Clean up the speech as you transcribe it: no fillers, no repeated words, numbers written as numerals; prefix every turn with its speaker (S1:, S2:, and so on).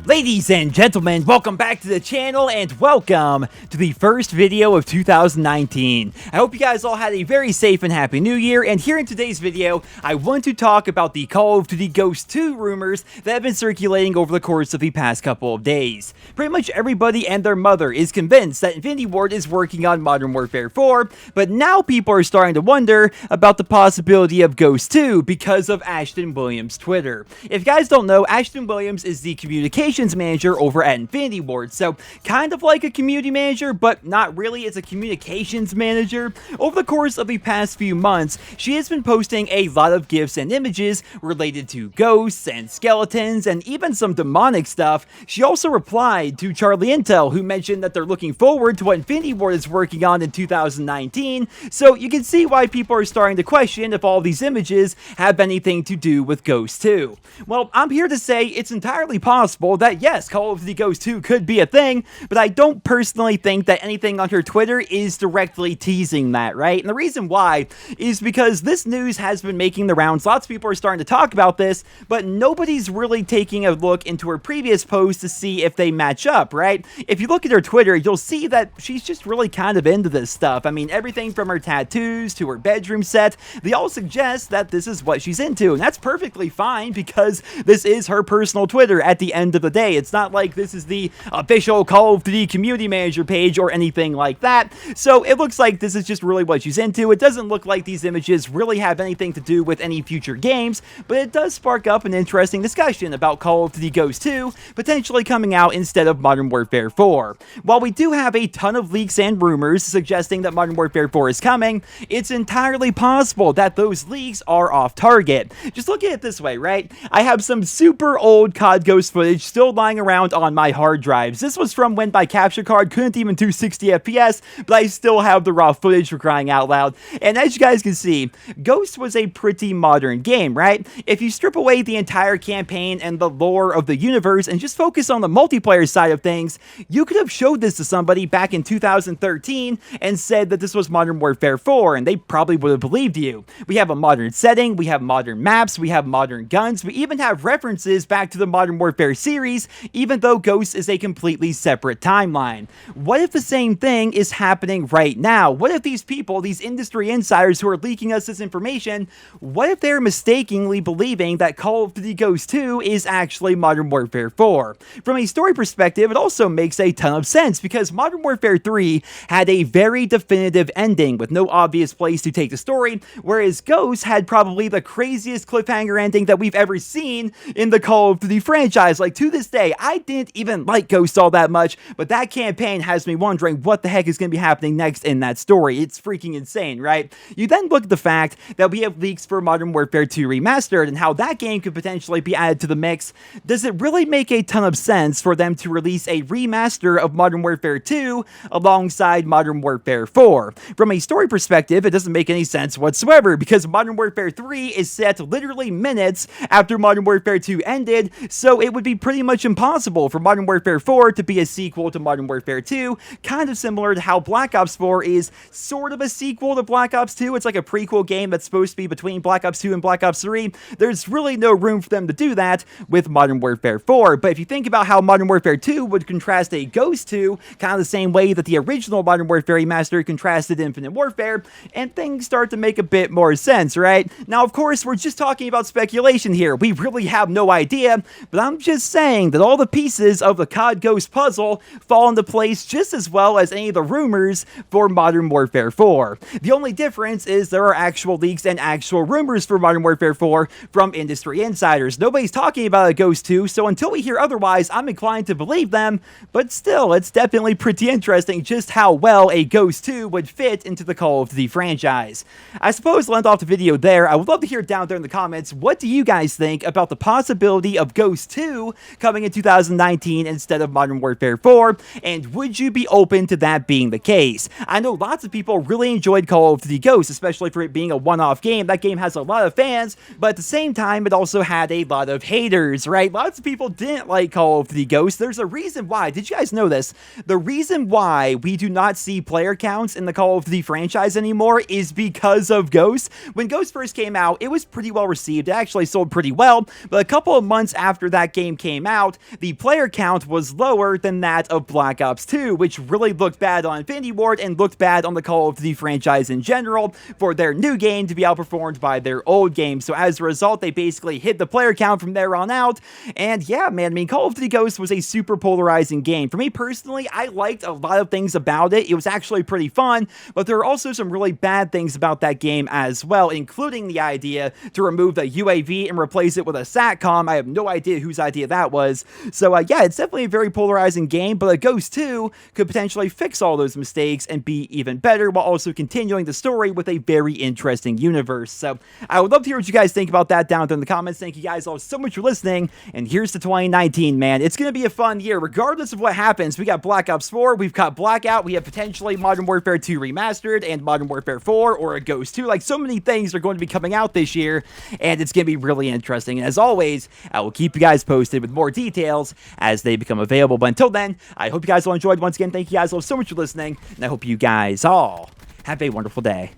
S1: Ladies and gentlemen, welcome back to the channel and welcome to the first video of 2019. I hope you guys all had a very safe and happy new year, and here in today's video, I want to talk about the Call of Duty Ghosts 2 rumors that have been circulating over the course of the past couple of days. Pretty much everybody and their mother is convinced that Infinity Ward is working on Modern Warfare 4, but now people are starting to wonder about the possibility of Ghosts 2 because of Ashton Williams' Twitter. If you guys don't know, Ashton Williams is the communications manager over at Infinity Ward, so kind of like a community manager, but not really. It's a communications manager. Over the course of the past few months, she has been posting a lot of GIFs and images related to ghosts and skeletons and even some demonic stuff. She also replied to Charlie Intel, who mentioned that they're looking forward to what Infinity Ward is working on in 2019, so you can see why people are starting to question if all these images have anything to do with Ghosts 2. Well, I'm here to say it's entirely possible that yes, Call of Duty Ghosts 2 could be a thing, but I don't personally think that anything on her Twitter is directly teasing that, right? And the reason why is because this news has been making the rounds. Lots of people are starting to talk about this, but nobody's really taking a look into her previous posts to see if they match up, right? If you look at her Twitter, you'll see that she's just really kind of into this stuff. I mean, everything from her tattoos to her bedroom set, they all suggest that this is what she's into, and that's perfectly fine because this is her personal Twitter at the end of the day. It's not like this is the official Call of Duty community manager page or anything like that, so it looks like this is just really what she's into. It doesn't look like these images really have anything to do with any future games, but it does spark up an interesting discussion about Call of Duty Ghosts 2 potentially coming out instead of Modern Warfare 4. While we do have a ton of leaks and rumors suggesting that Modern Warfare 4 is coming, it's entirely possible that those leaks are off target. Just look at it this way, right? I have some super old COD Ghost footage still lying around on my hard drives. This was from when my capture card couldn't even do 60 FPS, but I still have the raw footage, for crying out loud. And as you guys can see, Ghost was a pretty modern game, right? If you strip away the entire campaign and the lore of the universe and just focus on the multiplayer side of things, you could have showed this to somebody back in 2013 and said that this was Modern Warfare 4, and they probably would have believed you. We have a modern setting, we have modern maps, we have modern guns, we even have references back to the Modern Warfare series, even though Ghosts is a completely separate timeline. What if the same thing is happening right now? What if these people, these industry insiders who are leaking us this information, what if they're mistakenly believing that Call of Duty Ghosts 2 is actually Modern Warfare 4? From a story perspective, it also makes a ton of sense because Modern Warfare 3 had a very definitive ending with no obvious place to take the story, whereas Ghosts had probably the craziest cliffhanger ending that we've ever seen in the Call of Duty franchise. Like, to this day, I didn't even like Ghosts all that much, but that campaign has me wondering what the heck is going to be happening next in that story. It's freaking insane, right? You then look at the fact that we have leaks for Modern Warfare 2 Remastered and how that game could potentially be added to the mix. Does it really make a ton of sense for them to release a remaster of Modern Warfare 2 alongside Modern Warfare 4? From a story perspective, it doesn't make any sense whatsoever because Modern Warfare 3 is set literally minutes after Modern Warfare 2 ended, so it would be pretty much impossible for Modern Warfare 4 to be a sequel to Modern Warfare 2, kind of similar to how Black Ops 4 is sort of a sequel to Black Ops 2. It's like a prequel game that's supposed to be between Black Ops 2 and Black Ops 3. There's really no room for them to do that with Modern Warfare 4, but if you think about how Modern Warfare 2 would contrast a Ghost 2, kind of the same way that the original Modern Warfare Remastered contrasted Infinite Warfare, and things start to make a bit more sense, right? Now, of course, we're just talking about speculation here. We really have no idea, but I'm just saying that all the pieces of the COD Ghost puzzle fall into place just as well as any of the rumors for Modern Warfare 4. The only difference is there are actual leaks and actual rumors for Modern Warfare 4 from industry insiders. Nobody's talking about a Ghost 2, so until we hear otherwise, I'm inclined to believe them, but still, it's definitely pretty interesting just how well a Ghost 2 would fit into the Call of Duty franchise. I suppose to end off the video there, I would love to hear down there in the comments, what do you guys think about the possibility of Ghost 2 coming in 2019? 2019 instead of Modern Warfare 4, and would you be open to that being the case? I know lots of people really enjoyed Call of Duty Ghosts, especially for it being a one-off game. That game has a lot of fans, but at the same time, it also had a lot of haters, right? Lots of people didn't like Call of Duty Ghosts. There's a reason why. Did you guys know this? The reason why we do not see player counts in the Call of Duty franchise anymore is because of Ghosts. When Ghosts first came out, it was pretty well received. It actually sold pretty well, but a couple of months after that game came out, the player count was lower than that of Black Ops 2, which really looked bad on Infinity Ward and looked bad on the Call of Duty franchise in general for their new game to be outperformed by their old game. So as a result, they basically hit the player count from there on out. And yeah, man, I mean, Call of Duty Ghosts was a super polarizing game. For me personally, I liked a lot of things about it. It was actually pretty fun, but there are also some really bad things about that game as well, including the idea to remove the UAV and replace it with a SATCOM. I have no idea whose idea that was. So yeah, it's definitely a very polarizing game, but a Ghost 2 could potentially fix all those mistakes and be even better while also continuing the story with a very interesting universe. So I would love to hear what you guys think about that down in the comments. Thank you guys all so much for listening, and here's to 2019, man. It's going to be a fun year, regardless of what happens. We got Black Ops 4, we've got Blackout, we have potentially Modern Warfare 2 Remastered, and Modern Warfare 4, or a Ghost 2. Like, so many things are going to be coming out this year, and it's going to be really interesting. And as always, I will keep you guys posted with more details as they become available. But until then, I hope you guys all enjoyed. Once again, thank you guys all so much for listening, and I hope you guys all have a wonderful day.